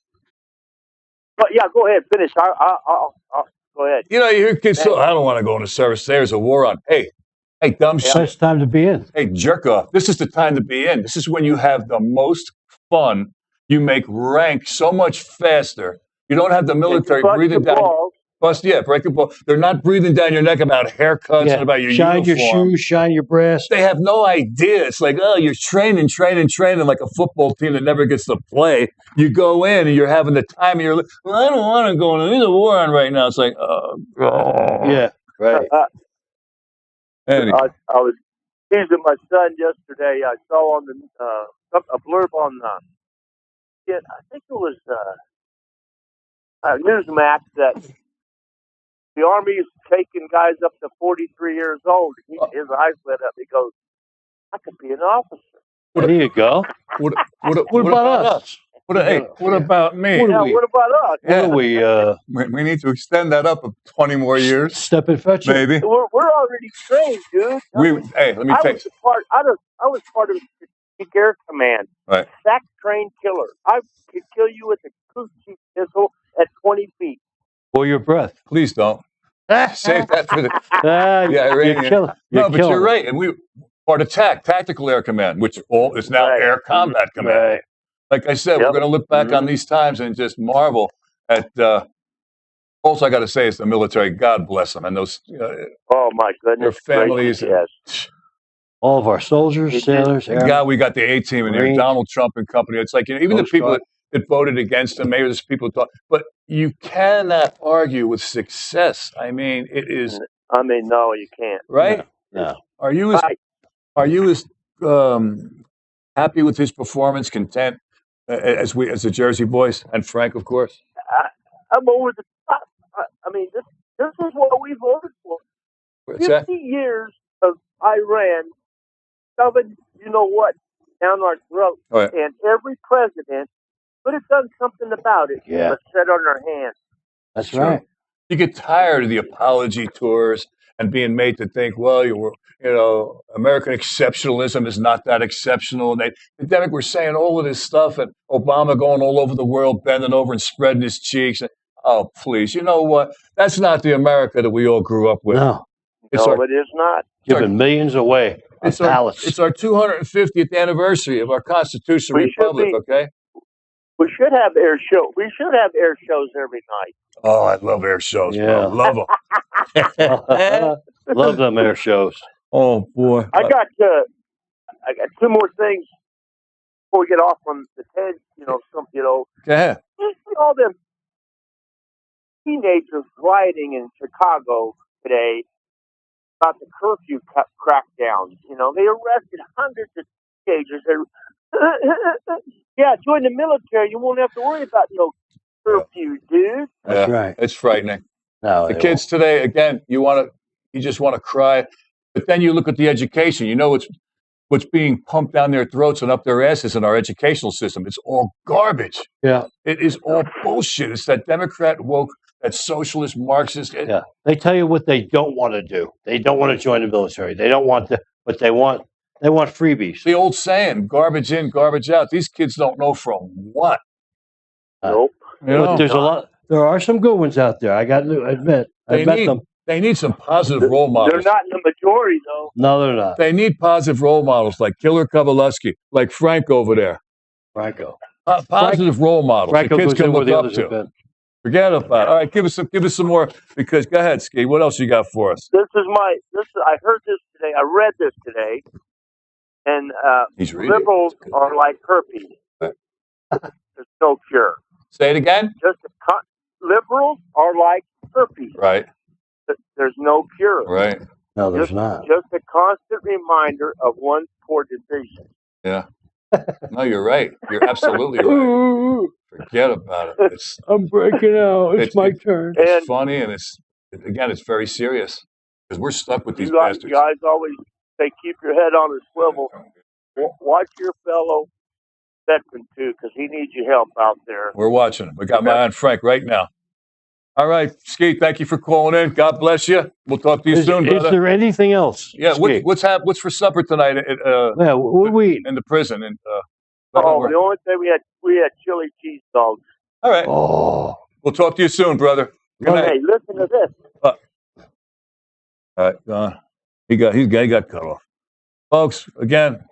But yeah, go ahead. Finish. I'll go ahead. You know, you hear kids say, "I don't want to go into service. There's a war on." Hey, dumb shit. It's time to be in. Hey, jerk off. This is the time to be in. This is when you have the most fun. You make rank so much faster. You don't have the military breathing down. Break the ball. They're not breathing down your neck about haircuts and about your shine uniform. your shoes, shine your brass. They have no idea. It's like, oh, you're training like a football team that never gets to play. You go in and you're having the time of your life. Well, I don't want to go in. There's a war on right now. It's like, oh, God. Yeah, right. Anyway. I was teasing my son yesterday. I saw on the a blurb on I think it was Newsmax that the Army is taking guys up to 43 years old. His eyes lit up. He goes, "I could be an officer." There you go. What about us? What about me? What Yeah, what about us? What are we, We need to extend that up 20 more years, step and fetch it? maybe. We're already trained, dude. Let me I take. was I was part of the Strategic Air Command. Right. SAC trained killer. I could kill you with a Kuchi missile at 20 feet. For your breath. Please don't. Save that for the. You're Iranian. killing. No, but you're right. And we part of Tactical Air Command, which is now Right. Air Combat Command. Right. Like I said, we're going to look back on these times and just marvel at. Also, I got to say, it's the military. God bless them and those. Oh my goodness. Their families. Yes. All of our soldiers, sailors, Thank God we got the A-team in here, Marines. Donald Trump and company. It's like, even the Coast people Guard. that voted against him, maybe there's people who thought, but you cannot argue with success. I mean, it is No, you can't. right. No. Are you as happy with his performance, content as the Jersey boys and Frank, of course? I'm over the top. I mean, this is what we voted for. What's that? 50 years of Iran shoving, you know what, down our throat. Oh, yeah. And every president could have done something about it, Yeah. but sat on their hands. That's Sure. right. You get tired of the apology tours and being made to think, well, American exceptionalism is not that exceptional. And the Democrats were saying all of this stuff, and Obama going all over the world, bending over and spreading his cheeks. Oh, please. You know what? That's not the America that we all grew up with. No. It's No, our, it is not. Giving millions away on it's our, pallets. it's our 250th anniversary of our constitutional We should republic, be- okay? We should have air show. We should have air shows every night. Oh, I love air shows, Yeah. bro. Love them. Love them air shows. Oh, boy. I got two more things before we get off on the 10. Go ahead. You see all them teenagers rioting in Chicago today about the curfew crackdowns. You know, they arrested hundreds of teenagers. Yeah, join the military. You won't have to worry about no curfew, dude. That's right. It's frightening. No, The they kids today, again, you just want to cry. But then you look at the education. You know what's being pumped down their throats and up their asses in our educational system. It's all garbage. won't. Yeah. It is all bullshit. It's that Democrat woke, that socialist Marxist. Yeah. They tell you what they don't want to do. They don't want to join the military. They don't want to, but they want freebies. The old saying, garbage in, garbage out. These kids don't know from what. Nope. You know? But there's a lot. There are some good ones out there. I got to admit. I met them. They need some positive role models. They're not in the majority, though. No, they're not. They need positive role models like Killer Kowalewski, like Frank over there. Franco. Positive role models. Franco the kids goes in can where look the up others have to. been. Forget about it. All right, give us some more. Because go ahead, Ski. What else you got for us? I heard this today. I read this today, and He's reading. liberals are like herpes. Right. There's no cure. Say it again. Liberals are like herpes. Right. There's no cure. Right. No, there's not. Just a constant reminder of one's poor decisions. Yeah. No, you're right. You're absolutely right. Forget about it. I'm breaking out. It's my turn. It's And- funny and it's very serious because we're stuck with these You guys bastards. always say keep your head on a swivel. Watch your fellow veteran too, because he needs your help out there. We're watching him. We got my man Frank right now. All right, Ski, thank you for calling in. God bless you. We'll talk to you soon, Is brother. there anything else? Yeah, Skate? what's for supper tonight Yeah, what we eat? in the prison? And The only thing we had chili cheese dogs. all right, Oh, we'll talk to you soon, brother. Good night. Hey, listen to this. All right, he got cut off. Folks, again,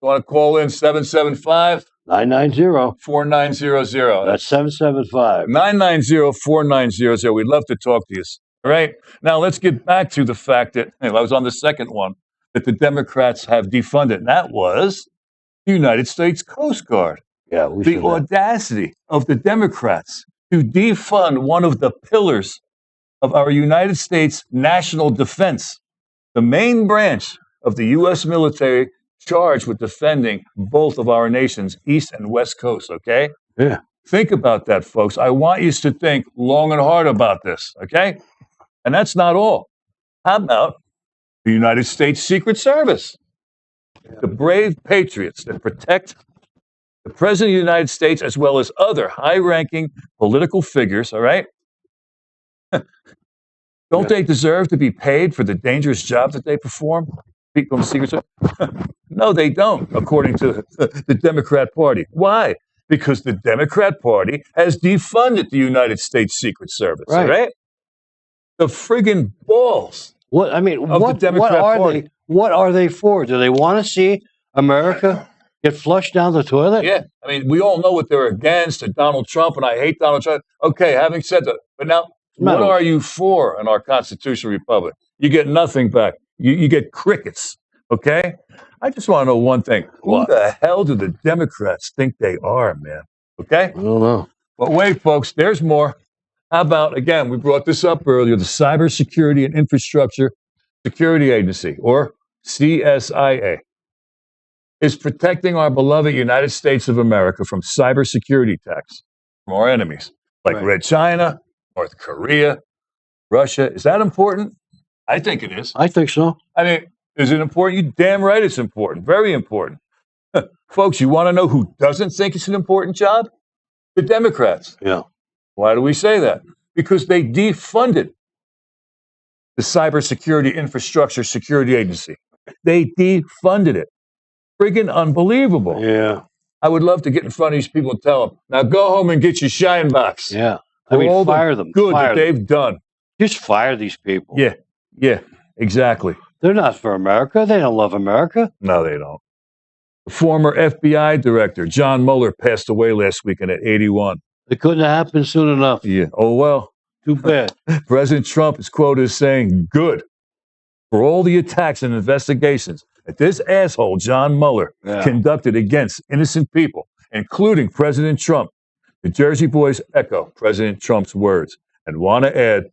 want to call in 775 990. 4900. That's 775. 990-4900. We'd love to talk to you. All right. Now let's get back to the fact that I was on the second one that the Democrats have defunded. And that was the United States Coast Guard. Yeah, we The should. audacity of the Democrats to defund one of the pillars of our United States national defense, the main branch of the U.S. military charged with defending both of our nation's east and west coast, okay? Yeah. Think about that, folks. I want you to think long and hard about this, okay? And that's not all. How about the United States Secret Service? The brave patriots that protect the President of the United States as well as other high-ranking political figures, all right? Don't they deserve to be paid for the dangerous job that they perform? People in the Secret Service? No, they don't, according to the Democrat Party. Why? Because the Democrat Party has defunded the United States Secret Service, Right. right? The friggin' balls. What I mean, Of the Democrat Party. What are they for? Do they want to see America get flushed down the toilet? Yeah, I mean, we all know what they're against, Donald Trump, and I hate Donald Trump. Okay, having said that, but now, what No. are you for in our constitutional republic? You get nothing back. You get crickets, okay? I just want to know one thing. What? Who the hell do the Democrats think they are, man? Okay? I don't know. But wait, folks, there's more. How about, again, we brought this up earlier, the Cybersecurity and Infrastructure Security Agency, or CSIA, is protecting our beloved United States of America from cybersecurity attacks from our enemies, like Right. Red China, North Korea, Russia. Is that important? I think it is. I think so. I mean, is it important? You damn right it's important. Very important. Folks, you want to know who doesn't think it's an important job? The Democrats. Yeah. Why do we say that? Because they defunded the Cybersecurity Infrastructure Security Agency. They defunded it. Friggin' unbelievable. Yeah. I would love to get in front of these people and tell them, now go home and get your shine box. Yeah. For I mean, all the fire them. Good Fire that them. they've done. Just fire these people. Yeah, exactly. They're not for America. They don't love America. No, they don't. The former FBI director, John Mueller, passed away last weekend at 81. It couldn't have happened soon enough. Yeah. Oh, well. Too bad. President Trump is quoted as saying, good for all the attacks and investigations that this asshole, John Mueller, Yeah. conducted against innocent people, including President Trump. The Jersey Boys echo President Trump's words. and want to add,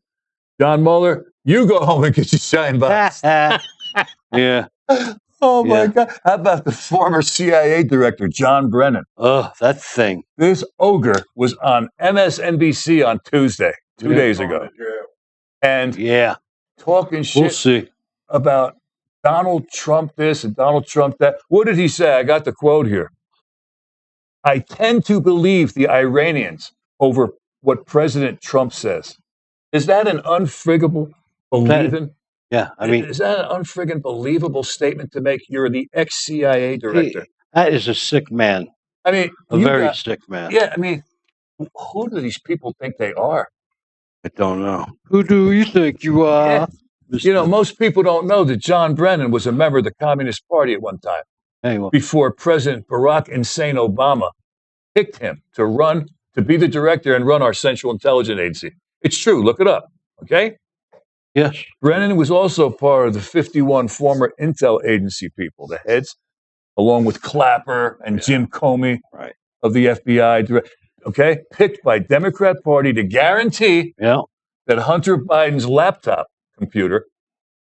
John Mueller, you go home and get your shine box. Yeah. Oh my Yeah. God. How about the former CIA director, John Brennan? Oh, that thing. This ogre was on MSNBC on Tuesday, 2 days ago, and Yeah. talking We'll shit see. about Donald Trump this and Donald Trump that. What did he say? I got the quote here. I tend to believe the Iranians over what President Trump says. Is that an unfriggable believing? Yeah. I mean, Is that an unfriggin' believable statement to make? You're the ex-CIA director. that is a sick man. I mean, A you very got- sick man. yeah. I mean, who do these people think they are? I don't know. Who do you think you are? Yeah. Mr. You know, most people don't know that John Brennan was a member of the Communist Party at one time Hey, well, before President Barack Hussein Obama picked him to run, to be the director and run our Central Intelligence Agency. It's true. Look it up. Okay. yes. Brennan was also part of the 51 former intel agency people, the heads, along with Clapper and Jim Comey Right. of the FBI, okay, picked by Democrat Party to guarantee Yeah. that Hunter Biden's laptop computer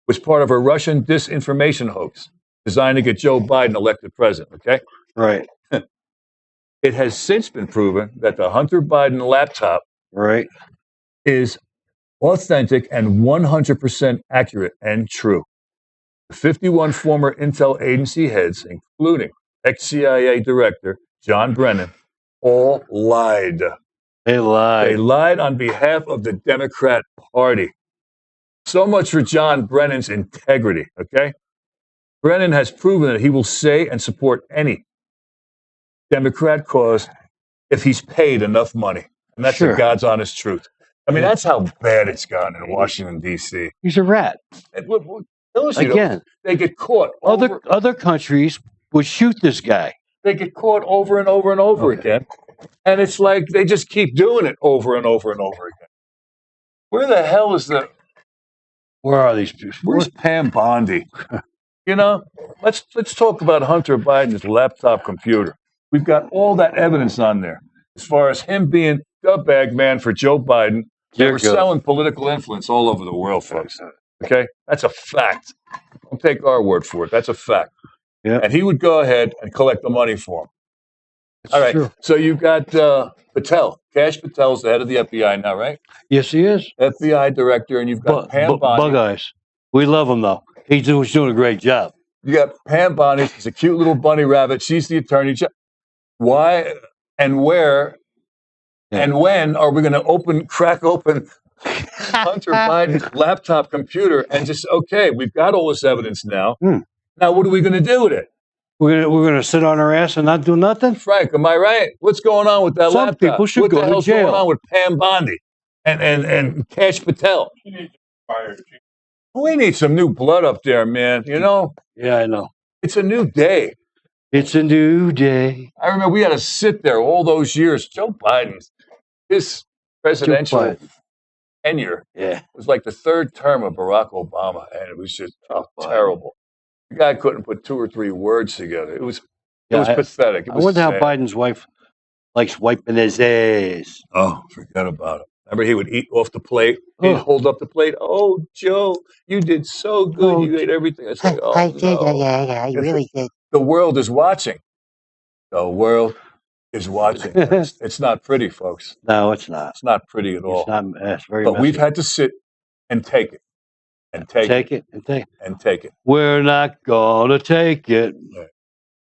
was part of a Russian disinformation hoax designed to get Joe Biden elected president, okay? Right. It has since been proven that the Hunter Biden laptop Right. is authentic and 100% accurate and true. The 51 former intel agency heads, including ex-CIA director John Brennan, all lied. They lied. They lied on behalf of the Democrat Party. So much for John Brennan's integrity, okay? Brennan has proven that he will say and support any Democrat cause if he's paid enough money. And that's Sure. the God's honest truth. I mean, Yeah. that's how bad it's gotten in Washington, D.C. He's a rat. And what kills you, Again, they get caught over, other countries would shoot this guy. they get caught over and over and over Okay. again. And it's like they just keep doing it over and over and over again. Where the hell is Where are these people? where's Pam Bondi? You know, let's talk about Hunter Biden's laptop computer. We've got all that evidence on there as far as him being the bag man for Joe Biden. They Dear were God. selling political influence all over the world, folks. Okay? That's a fact. Don't take our word for it. That's a fact. Yeah. And he would go ahead and collect the money for him. It's All right. true. So you've got Patel. Cash Patel's the head of the FBI now, right? Yes, he is. FBI director, and you've got Pam Bug Bondi. Eyes. We love him though. He's doing a great job. You got Pam Bondi. She's a cute little bunny rabbit. She's the attorney. Why and where Yeah. and when are we going to crack open Hunter Biden's laptop computer and just, okay, we've got all this evidence now. Hmm. Now, what are we going to do with it? We're gonna sit on our ass and not do nothing. Frank, am I right? What's going on with that Some laptop? people should what go the to hell's jail. going on with Pam Bondi and Cash Patel? We need some new blood up there, man. You know, Yeah, I know. it's a new day. It's a new day. I remember we had to sit there all those years. Joe Biden, his presidential Biden. tenure Yeah. was like the third term of Barack Obama, and it was just Biden. terrible. The guy couldn't put 2 or 3 words together. It was Yeah, pathetic. It I was wonder how sad. Biden's wife likes wiping his ass. Oh, forget about it. Remember, he would eat off the plate. He'd Oh. hold up the plate. Oh, Joe, you did so good. Oh, You ate everything. I said, oh, I did, no. yeah, I really did. The world is watching. The world is watching. It's not pretty, folks. No, it's not. It's not pretty at all. It's not. It's very. But we've messy. had to sit and take it and take it take it and take. and take it. We're not gonna take it. Right.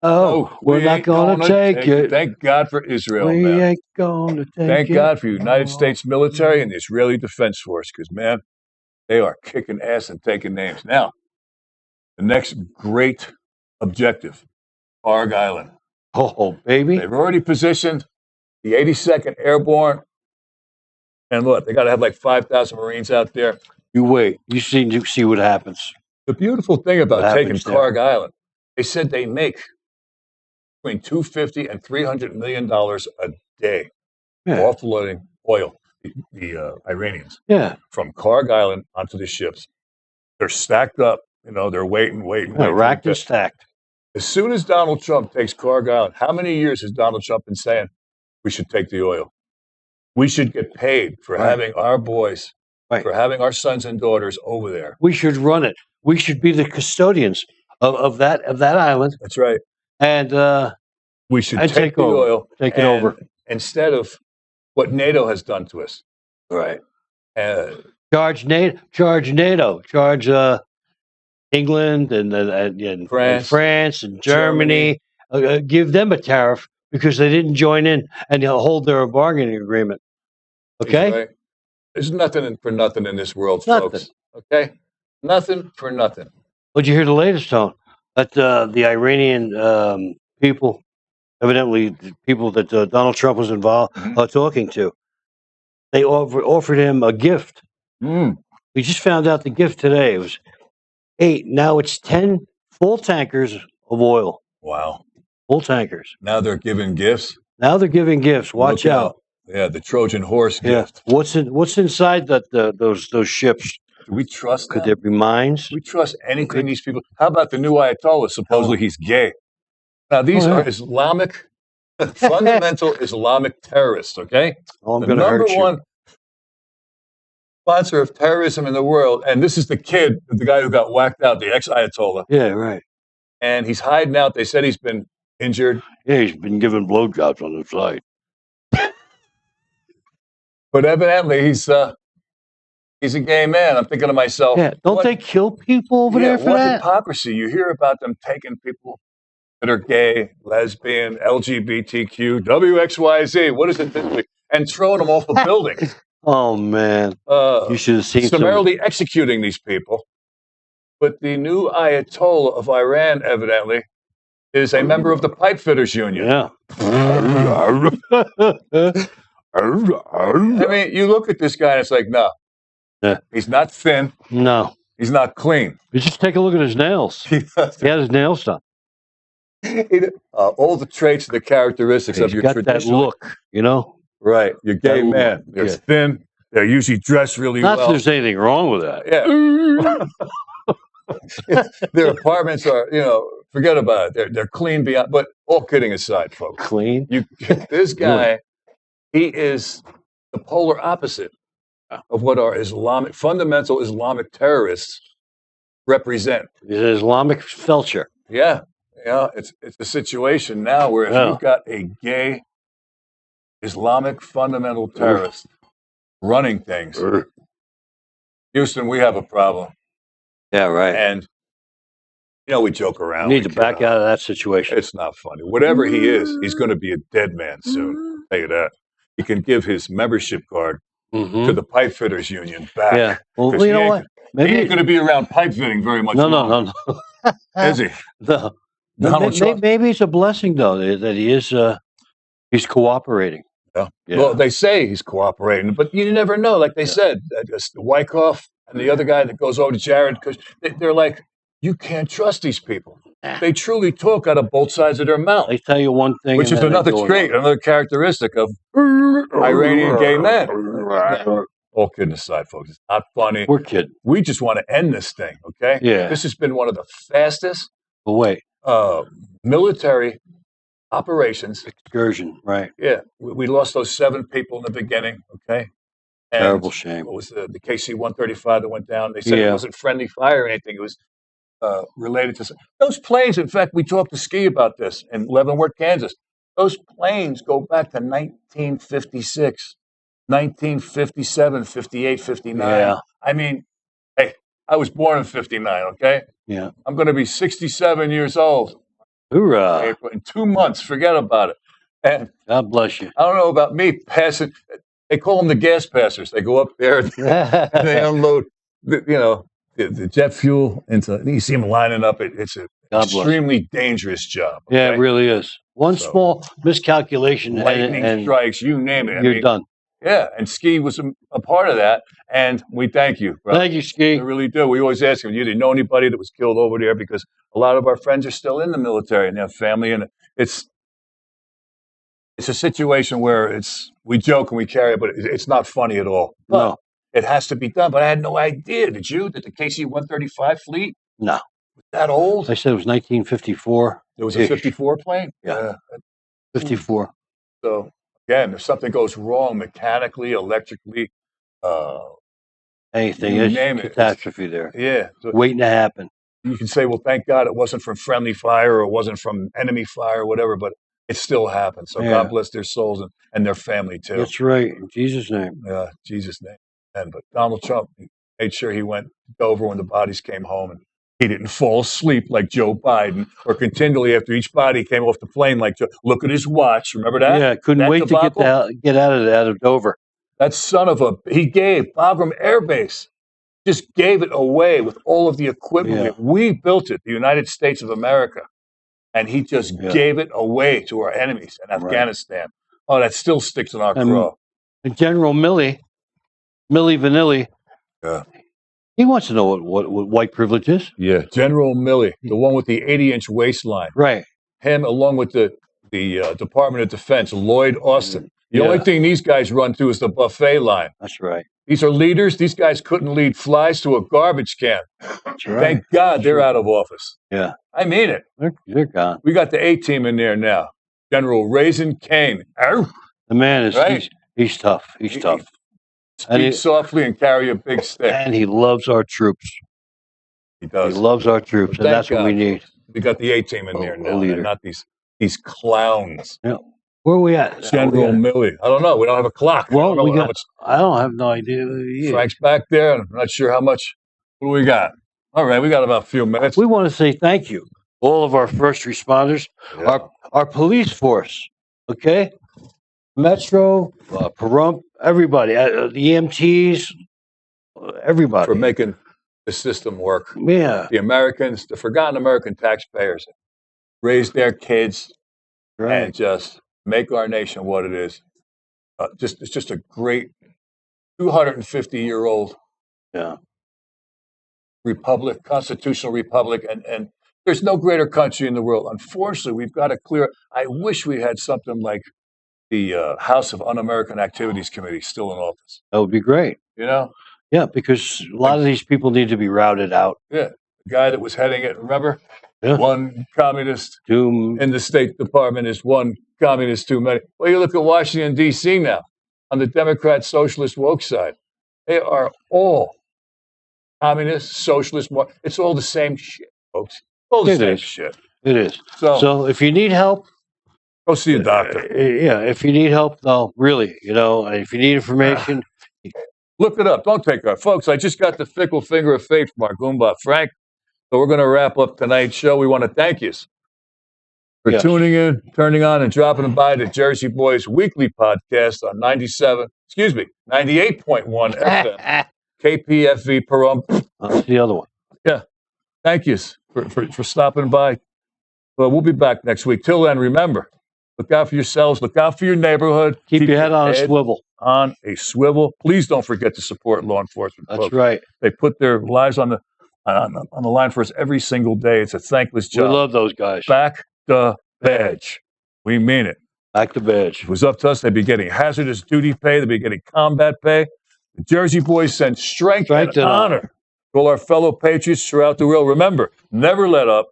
Oh, we're we not ain't gonna take it. Thank God for Israel, We man. ain't gonna take Thank it. God for the United States military and the Israeli Defense Force, because, man, they are kicking ass and taking names. Now, the next great objective, Arg Island. Oh, baby. They've already positioned the 82nd Airborne. And look, they got to have like 5,000 Marines out there. You wait. You see what happens. The beautiful thing about What taking happens there? Karg Island, they said they make between $250 and $300 million a day Yeah. offloading oil, the Iranians, Yeah. from Karg Island onto the ships. They're stacked up. You know, they're waiting. Yeah, racked and stacked. As soon as Donald Trump takes Karg Island, how many years has Donald Trump been saying we should take the oil? We should get paid for Right. having our boys, Right. for having our sons and daughters over there. We should run it. We should be the custodians of that island, That's right. and We should And take take the over. oil, Take it and over. instead of what NATO has done to us. right. Uh, Charge NATO. Charge England and France and Germany. Give them a tariff because they didn't join in and hold their bargaining agreement. Okay. right? There's nothing for nothing in this world, Nothing. folks. Okay, nothing for nothing. Did you hear the latest, Tone? That the Iranian people, evidently the people that Donald Trump was involved talking to, they offered him a gift. Mm. We just found out the gift today. It was 8. Now it's 10 full tankers of oil. Wow. Full tankers. Now they're giving gifts. Now they're giving gifts. Watch Look out. Yeah, the Trojan horse Yeah. gift. What's inside those ships? Do we trust Could them? there be mines? Do we trust anything these people? How about the new Ayatollah? Supposedly he's gay. Now these Oh, yeah. are Islamic, fundamental Islamic terrorists. Okay, Oh, I'm the going to number hurt you. one sponsor of terrorism in the world, and this is the kid, the guy who got whacked out, the ex-Ayatollah, Yeah, right. and he's hiding out. They said he's been injured, Yeah, he's been giving blowjobs on the side. but evidently he's a gay man. I'm thinking to myself, Yeah, don't what- they kill people over there for what that? hypocrisy! You hear about them taking people that are gay, lesbian, LGBTQ, WXYZ. What is it this week? And throwing them off a building. Oh man, you should have seen some. Summarily executing these people. But the new Ayatollah of Iran, evidently, is a member of the Pipe Fitters Union. Yeah. I mean, you look at this guy and it's like, no. Yeah. He's not thin. No, He's not clean. you just take a look at his nails. He had his nails done. All the traits, the characteristics of He's your got that traditional look, you know. Right, you're gay That look, man. They're yeah. thin. They're usually dressed really Not that well. there's anything wrong with that. Yeah, their apartments are, forget about it. They're clean beyond. But all kidding aside, folks, Clean. this guy, he is the polar opposite of what our fundamental Islamic terrorists represent. He's an Islamic felcher. Yeah, it's a situation now where if Yeah. you've got a gay Islamic fundamental terrorist running things, Houston, we have a problem. Yeah, right. And we joke around. You need to we back kid out of that situation. It's not funny. Whatever he is, he's going to be a dead man soon. I'll tell you that. He can give his membership card Mhm. to the Pipe Fitters Union back. Yeah. Well, 'Cause you he know ain't- what? He ain't Maybe going to be around pipe fitting very much no, longer. no. Is he? No. Donald Trump. Maybe it's a blessing though that he is he's cooperating. Yeah. Yeah. Well, they say he's cooperating, but you never know. Like they said, Wyckoff and the other guy that goes over to Jared, because they're like, you can't trust these people. They truly talk out of both sides of their mouth, They tell you one thing, which and is then they another go trait, another characteristic of Iranian gay men. another. All kidding aside, folks, it's not funny. We're kidding. We just want to end this thing, okay? Yeah. This has been one of the fastest But wait, military operations. excursion, right? Yeah, we lost those 7 people in the beginning, okay? And Terrible shame. what was the KC-135 that went down? They said it Yeah. wasn't friendly fire or anything. It was related to those planes. In fact, we talked to Ski about this in Leavenworth, Kansas. Those planes go back to 1956, 1957, 58, 59. Yeah. I mean, hey, I was born in 59, okay? Yeah. I'm going to be 67 years old Hoorah! April, in 2 months. Forget about it. And God bless you. I don't know about me passing. They call them the gas passers. They go up there and they unload, the jet fuel into. You see them lining up. It's an God bless. extremely dangerous job. Yeah, okay? it really is. One So, small miscalculation Lightning and strikes, you name it. I you're mean, done. Yeah, and Ski was a part of that, and we thank you. Brother. Thank you, Ski. We really do. We always ask them, you didn't know anybody that was killed over there, because a lot of our friends are still in the military and they have family, and it's a situation where we joke and we carry it, but it's not funny at all. But No, it has to be done. But I had no idea. Did you? That the KC-135 fleet no. was that old? I said it was 1954. There was a 54 plane. Yeah. 54. So Again, if something goes wrong mechanically, electrically, Anything, you it's name it. catastrophe there. Yeah. So Waiting to happen. you can say, well, thank God it wasn't from friendly fire or it wasn't from enemy fire or whatever, but it still happened. So Yeah. God bless their souls and their family too. That's right. In Jesus' name. Jesus' name. But Donald Trump made sure he went over when the bodies came home, and he didn't fall asleep like Joe Biden or continually after each body came off the plane like Joe. Look at his watch. Remember that? Yeah, couldn't That wait to debacle? get out of Dover. That son of a, he gave Bagram Air Base, just gave it away with all of the equipment. Yeah. We built it, the United States of America, and he just Yeah. gave it away to our enemies in Right. Afghanistan. Oh, that still sticks in our And- craw. And General Millie Vanilli, Yeah. he wants to know what white privilege is. Yeah, General Milley, the one with the 80-inch waistline. Right. Him, along with the Department of Defense, Lloyd Austin. The Yeah. only thing these guys run to is the buffet line. That's right. These are leaders. These guys couldn't lead flies to a garbage can. That's right. Thank God they're out of office. Yeah. I mean it. They're gone. We got the A-team in there now. General Raisin Kane. Arr! The man is Right. he's tough. He's tough. And Speak he- softly and carry a big stick. And he loves our troops. He He does. loves our troops, and Thank that's what we God. need. We got the A-team in there A now, leader. and not these clowns. Where are we at? General Milley. I don't know. We don't have a clock. Well, I don't know we how got- much I don't have no idea. Yeah. Frank's back there, and I'm not sure how much. What do we got? All right, we got about a few minutes. We want to say thank you, all of our first responders, Yeah. our police force, okay, Metro, Pahrump, everybody, the EMTs, everybody. for making the system work. Yeah, The Americans, the forgotten American taxpayers, raise their kids right. and just make our nation what it is. It's just a great 250-year-old Yeah, republic, constitutional republic, and there's no greater country in the world. Unfortunately, we've got to clear. I wish we had something like the House of Un-American Activities Committee still in office. that would be great. You know, Yeah, because a lot of these people need to be routed out. the guy that was heading it. Remember, Yeah. one communist Doom. in the State Department is one communist too many. Well, you look at Washington D.C. now on the Democrat, socialist, woke side. They are all communist, socialist. It's all the same shit, folks. All the It same is. shit. It is. So, So if you need help, go see a doctor. yeah, if you need help, no, really, if you need information, Look it up. Don't take our folks. I just got the fickle finger of fate from our Goomba Frank. So we're going to wrap up tonight's show. We want to thank you for Yes. tuning in, turning on, and dropping by the Jersey Boys weekly podcast on 98.1 FM, KPFV Pahrump. that's the other one. Thank you for stopping by. Well, we'll be back next week. Till then, remember, look out for yourselves. Look out for your neighborhood. Keep your head on a swivel. On a swivel. Please don't forget to support law enforcement. That's folks. right. They put their lives on the line for us every single day. It's a thankless We job. love those guys. Back the badge. We mean it. Back to badge. If it was up to us, they'd be getting hazardous duty pay. They'd be getting combat pay. The Jersey Boys send strength and honor to all our fellow patriots throughout the world. Remember, never let up,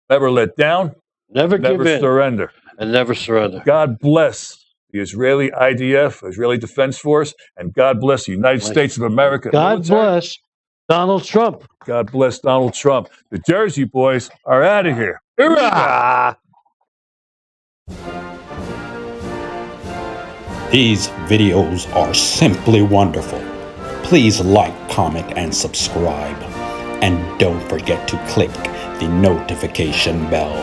never let down, Never give never in surrender. and never surrender. God bless the Israeli IDF, Israeli Defense Force, and God bless the United States of America. God military. bless Donald Trump. God bless Donald Trump. The Jersey Boys are out of here. Hoorah! These videos are simply wonderful. Please like, comment, and subscribe. And don't forget to click the notification bell.